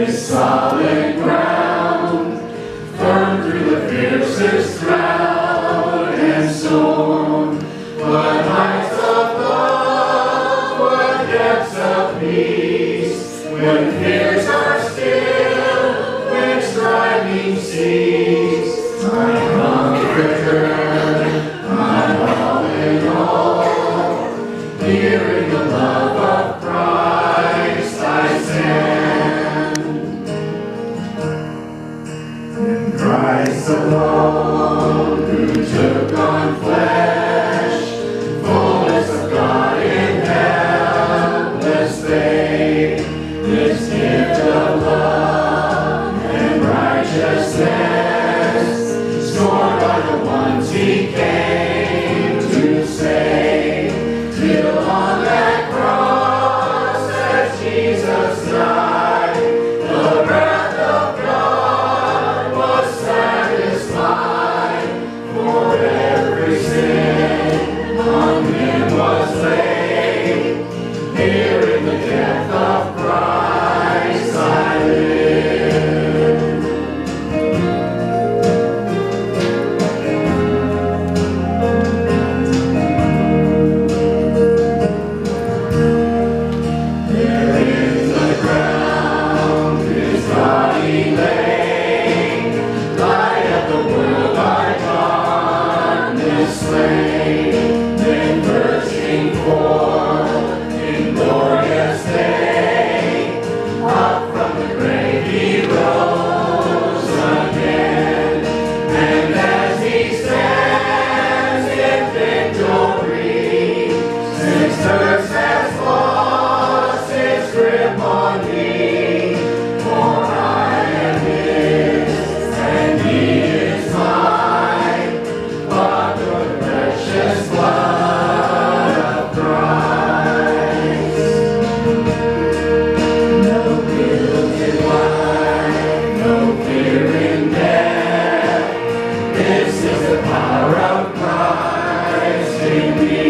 is solid ground, firm through the fiercest drought and storm. What heights of love, what depths of peace, when fears are still, when striving cease. My comforter, my all in all, here in the love of Christ I stand. In Christ alone, who took on flesh, fullness of God in helpless babe, this gift of love and righteousness, scorned by the ones he came to save, till on that cross as Jesus died, the wrath of God was satisfied, for every sin on him was laid. Here in the death of Christ I live. There in the ground his body lay, light of the world our darkness slain, then bursting forth in glorious day, up from the grave he rose again, and as he stands in victory, since earth has lost its grip on me, for I am his and he is mine, bought with the precious blood of Christ. No guilt in life, no fear in death, this is the power of Christ in me.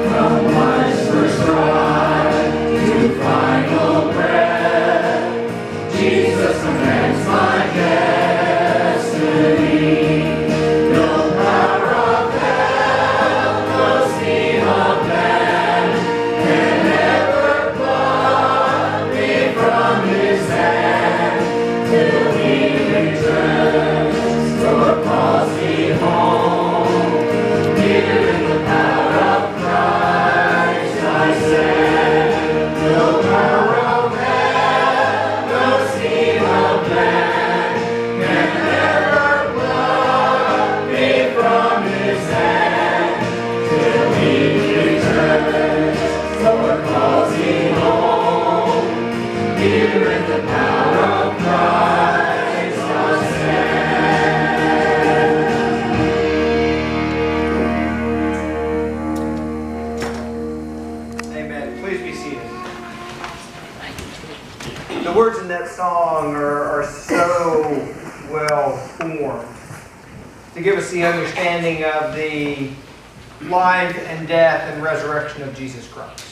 From life's first cry to final breath, Jesus commands my destiny. No power of hell, no scheme of man can ever pluck me from his hand, till he returns or calls me home. Here in the power of Christ I stand. No power of hell, no scheme of man can ever pluck me from his hand, till he returns or calls me home. Here in the power of Christ I stand. Amen. Please be seated. The words in that song are so well formed to give us the understanding of the life and death and resurrection of Jesus Christ,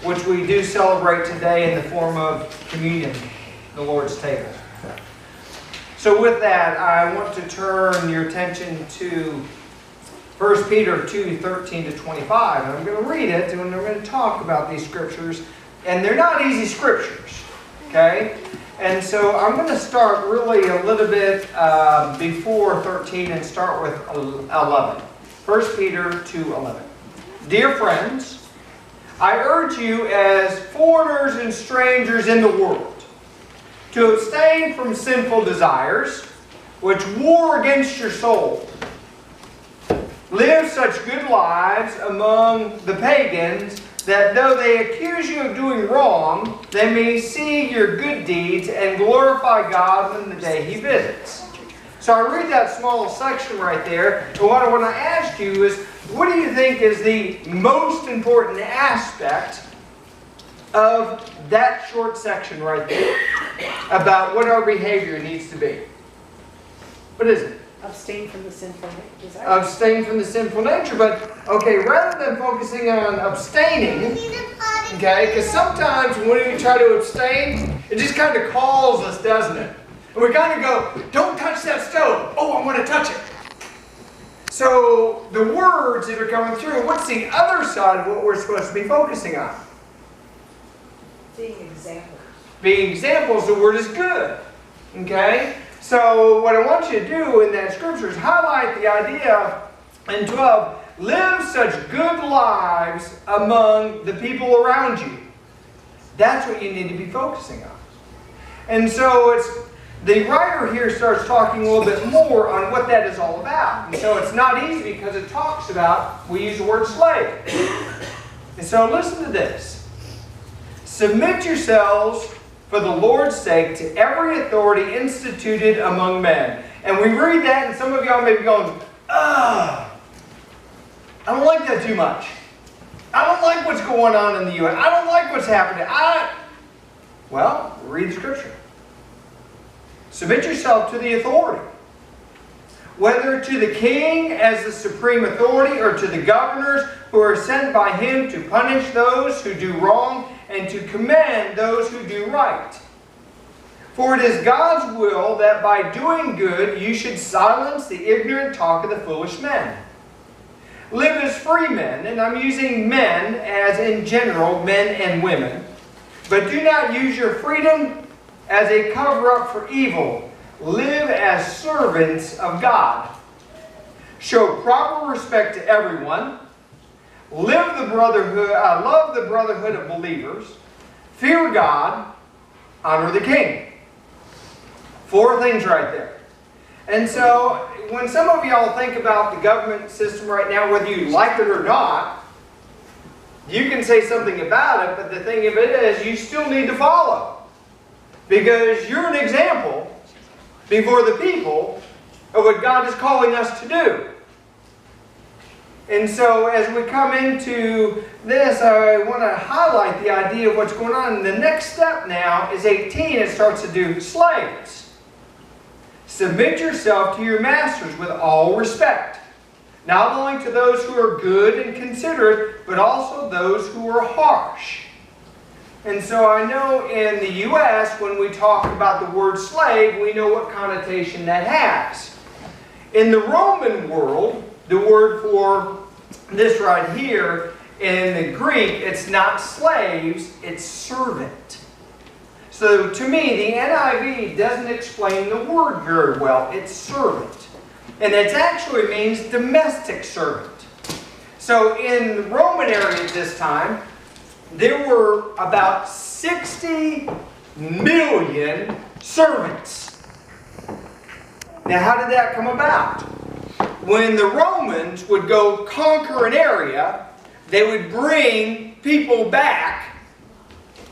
which we do celebrate today in the form of communion, the Lord's table. So with that, I want to turn your attention to 1 Peter 2:13 to 25. And I'm going to read it, and we're going to talk about these scriptures. And they're not easy scriptures, okay? And so I'm going to start really a little bit before 13 and start with 11. 1 Peter 2:11. Dear friends, I urge you as foreigners and strangers in the world to abstain from sinful desires which war against your soul. Live such good lives among the pagans that though they accuse you of doing wrong, they may see your good deeds and glorify God on the day He visits. So I read that small section right there, and what I want to ask you is, what do you think is the most important aspect of that short section right there about what our behavior needs to be? What is it? Abstain from the sinful desire. Abstain from the sinful nature. But, okay, rather than focusing on abstaining, Okay? Because sometimes when we try to abstain, it just kind of calls us, doesn't it? And we kind of go, don't touch that stove. Oh, I want to touch it. So the words that are coming through, what's the other side of what we're supposed to be focusing on? Being examples. Being examples, the word is good. Okay? So what I want you to do in that scripture is highlight the idea in 12, live such good lives among the people around you. That's what you need to be focusing on. And so the writer here starts talking a little bit more on what that is all about. And so it's not easy because it talks about, we use the word slave. And so listen to this. Submit yourselves for the Lord's sake to every authority instituted among men. And we read that and some of y'all may be going, I don't like that too much. I don't like what's going on in the U.S. I don't like what's happening. Well, read the scripture. Submit yourself to the authority. Whether to the king as the supreme authority or to the governors who are sent by him to punish those who do wrong and to commend those who do right. For it is God's will that by doing good you should silence the ignorant talk of the foolish men. Live as free men, and I'm using men as in general, men and women. But do not use your freedom as a cover-up for evil. Live as servants of God. Show proper respect to everyone. Love the brotherhood of believers. Fear God. Honor the king. 4 things right there. And so, when some of y'all think about the government system right now, whether you like it or not, you can say something about it, but the thing of it is, you still need to follow. Because you're an example before the people of what God is calling us to do. And so, as we come into this, I want to highlight the idea of what's going on. And the next step now is 18. It starts to do slaves. Submit yourself to your masters with all respect, not only to those who are good and considerate, but also those who are harsh. And so I know in the U.S., when we talk about the word slave, we know what connotation that has. In the Roman world, the word for this right here, in the Greek, it's not slaves, it's servant. So to me, the NIV doesn't explain the word very well. It's servant. And it actually means domestic servant. So in the Roman area at this time, there were about 60 million servants. Now how did that come about? When the Romans would go conquer an area, they would bring people back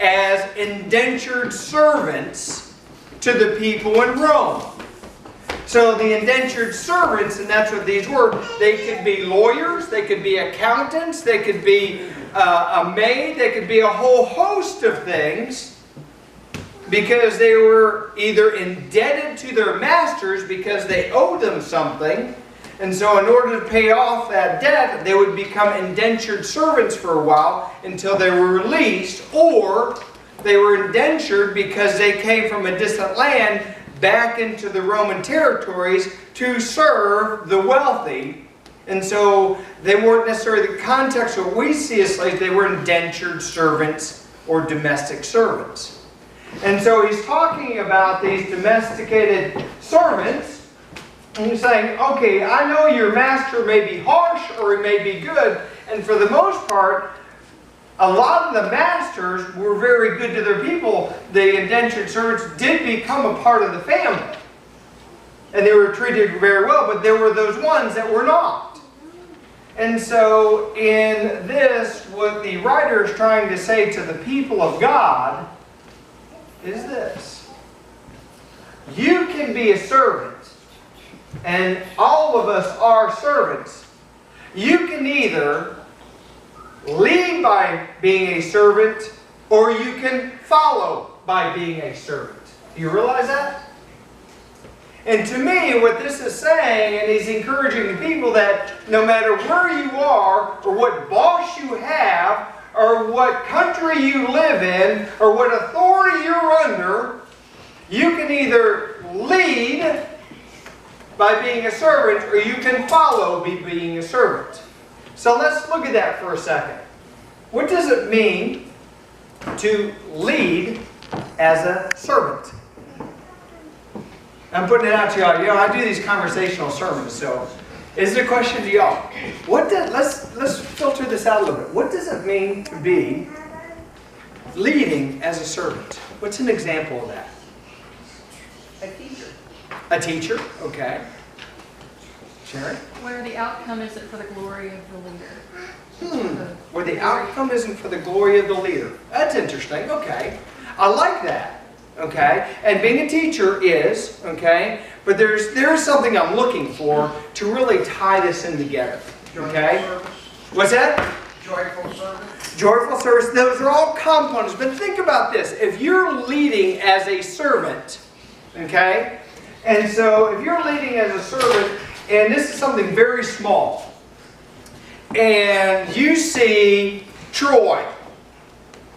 as indentured servants to the people in Rome. So the indentured servants, and that's what these were, they could be lawyers, they could be accountants, they could be a maid, they could be a whole host of things, because they were either indebted to their masters because they owed them something, and so in order to pay off that debt, they would become indentured servants for a while until they were released, or they were indentured because they came from a distant land back into the Roman territories to serve the wealthy. And so they weren't necessarily the context of what we see as slaves, they were indentured servants or domestic servants. And so he's talking about these domesticated servants. And he's saying, okay, I know your master may be harsh or he may be good. And for the most part, a lot of the masters were very good to their people. The indentured servants did become a part of the family. And they were treated very well, but there were those ones that were not. And so in this, what the writer is trying to say to the people of God is this. You can be a servant. And all of us are servants. You can either lead by being a servant, or you can follow by being a servant. Do you realize that? And to me, what this is saying, and he's encouraging the people that no matter where you are, or what boss you have, or what country you live in, or what authority you're under, you can either lead by being a servant, or you can follow by being a servant. So let's look at that for a second. What does it mean to lead as a servant? I'm putting it out to y'all. You know, I do these conversational sermons, so is it a question to y'all? Let's filter this out a little bit. What does it mean to be leading as a servant? What's an example of that? A teacher. A teacher, okay. Sharon? Where the outcome isn't for the glory of the leader. Where the outcome isn't for the glory of the leader. That's interesting, okay. I like that, okay. And being a teacher is, okay, but there's something I'm looking for to really tie this in together, okay. What's that? Joyful service. Joyful service, those are all components. But think about this. If you're leading as a servant, okay, and so if you're leading as a servant, and this is something very small, and you see Troy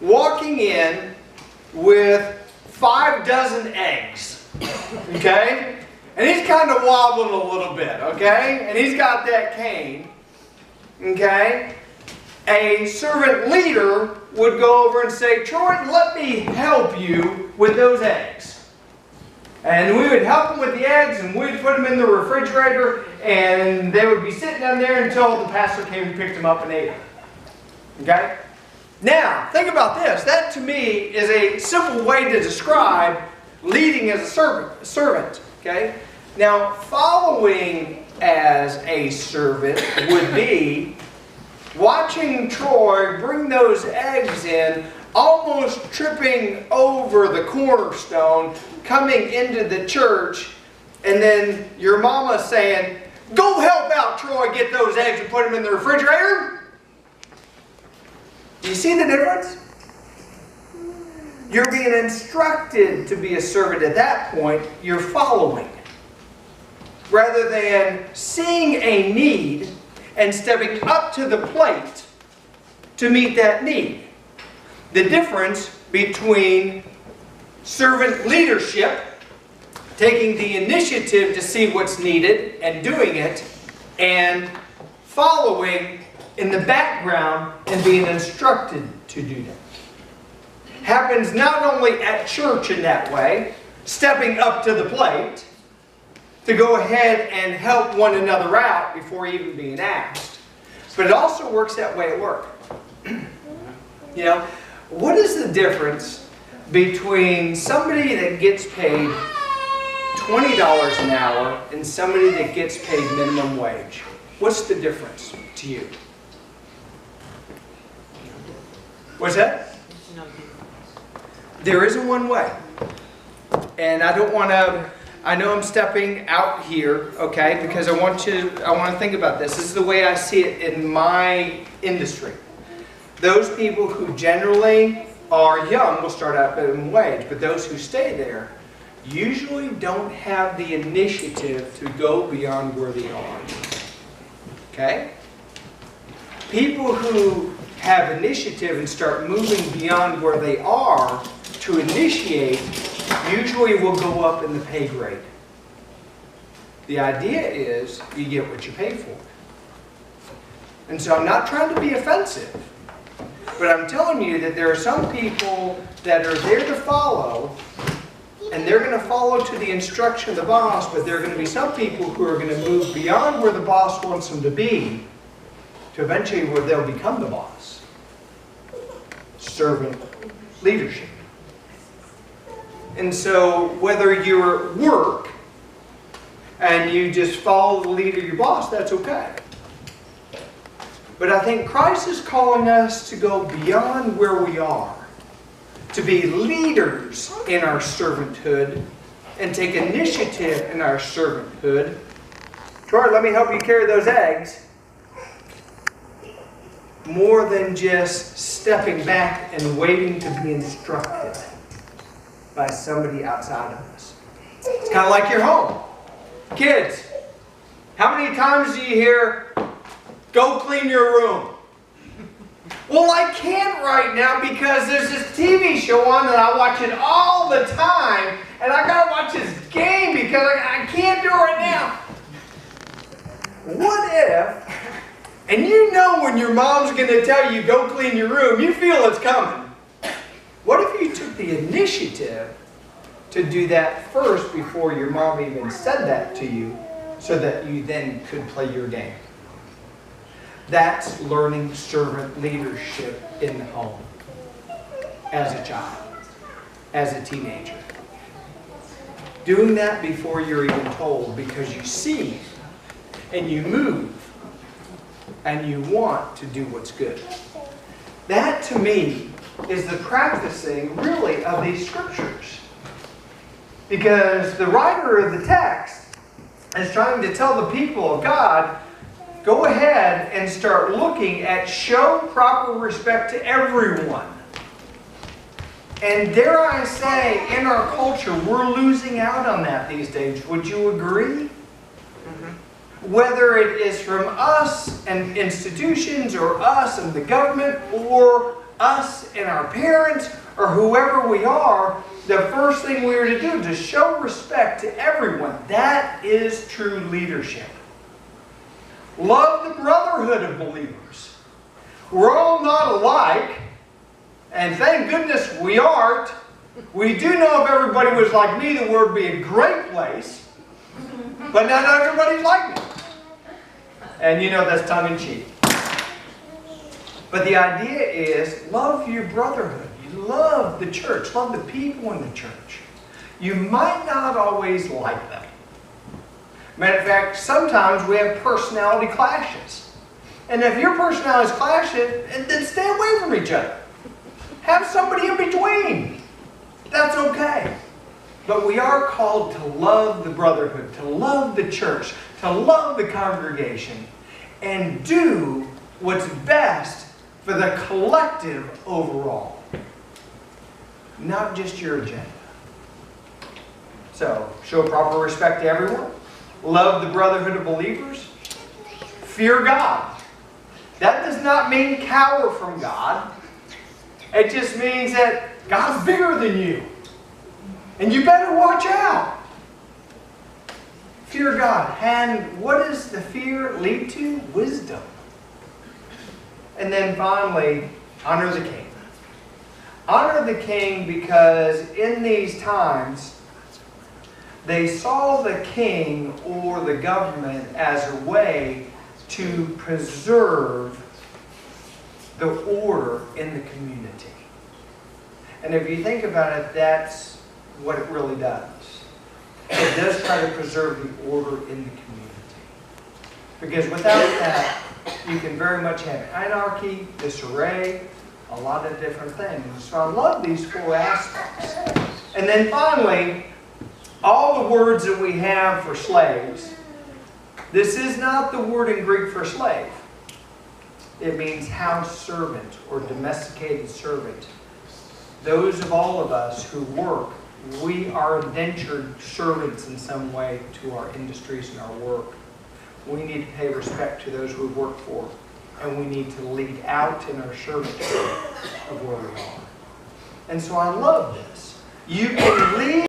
walking in with 5 dozen eggs, okay, and he's kind of wobbling a little bit, okay, and he's got that cane, okay. A servant leader would go over and say, Troy, let me help you with those eggs. And we would help them with the eggs, and we'd put them in the refrigerator, and they would be sitting down there until the pastor came and picked them up and ate them. Okay? Now, think about this. That to me is a simple way to describe leading as a servant. Okay? Now, following as a servant would be watching Troy bring those eggs in, almost tripping over the cornerstone, coming into the church, and then your mama saying, go help out Troy get those eggs and put them in the refrigerator. Do you see the difference? You're being instructed to be a servant at that point. You're following. Rather than seeing a need and stepping up to the plate to meet that need. The difference between servant leadership, taking the initiative to see what's needed and doing it, and following in the background and being instructed to do that. Happens not only at church in that way, stepping up to the plate, to go ahead and help one another out before even being asked. But it also works that way at work. You know, what is the difference between somebody that gets paid $20 an hour and somebody that gets paid minimum wage? What's the difference to you? What's that? There isn't one way. And I don't want to... I know I'm stepping out here, okay, because I want to think about this. This is the way I see it in my industry. Those people who generally are young will start out minimum wage, but those who stay there usually don't have the initiative to go beyond where they are. Okay? People who have initiative and start moving beyond where they are to initiate usually will go up in the pay grade. The idea is you get what you pay for. And so I'm not trying to be offensive, but I'm telling you that there are some people that are there to follow, and they're going to follow to the instruction of the boss, but there are going to be some people who are going to move beyond where the boss wants them to be, to eventually where they'll become the boss. Servant leadership. And so whether you're at work and you just follow the leader of your boss, that's okay. But I think Christ is calling us to go beyond where we are, to be leaders in our servanthood and take initiative in our servanthood. Troy, let me help you carry those eggs. More than just stepping back and waiting to be instructed by somebody outside of us. It's kind of like your home. Kids, how many times do you hear, go clean your room? Well, I can't right now because there's this TV show on and I watch it all the time, and I gotta watch this game because I can't do it right now. What if, and you know when your mom's gonna tell you go clean your room, you feel it's coming. What if you took the initiative to do that first before your mom even said that to you, so that you then could play your game? That's learning servant leadership in the home as a child, as a teenager. Doing that before you're even told, because you see and you move and you want to do what's good. That to me is the practicing really of these scriptures. Because the writer of the text is trying to tell the people of God, go ahead and start looking at show proper respect to everyone. And dare I say, in our culture, we're losing out on that these days. Would you agree? Whether it is from us and institutions, or us and the government, or us and our parents, or whoever we are, the first thing we are to do is to show respect to everyone. That is true leadership. Love the brotherhood of believers. We're all not alike, and thank goodness we aren't. We do know if everybody was like me, the world would be a great place, but not everybody's like me. And you know that's tongue-in-cheek. But the idea is love your brotherhood. You love the church. Love the people in the church. You might not always like them. Matter of fact, sometimes we have personality clashes. And if your personalities clash, then stay away from each other. Have somebody in between. That's okay. But we are called to love the brotherhood, to love the church, to love the congregation, and do what's best for the collective overall. Not just your agenda. So, show proper respect to everyone. Love the brotherhood of believers. Fear God. That does not mean cower from God. It just means that God's bigger than you. And you better watch out. Fear God. And what does the fear lead to? Wisdom. And then finally, honor the king. Honor the king because in these times, they saw the king or the government as a way to preserve the order in the community. And if you think about it, that's what it really does. It does try to preserve the order in the community. Because without that, you can very much have anarchy, disarray, a lot of different things. So I love these four aspects. And then finally, all the words that we have for slaves, this is not the word in Greek for slave. It means house servant or domesticated servant. Those of all of us who work, we are indentured servants in some way to our industries and our work. We need to pay respect to those we work for, and we need to lead out in our servitude of where we are. And so I love this. You can lead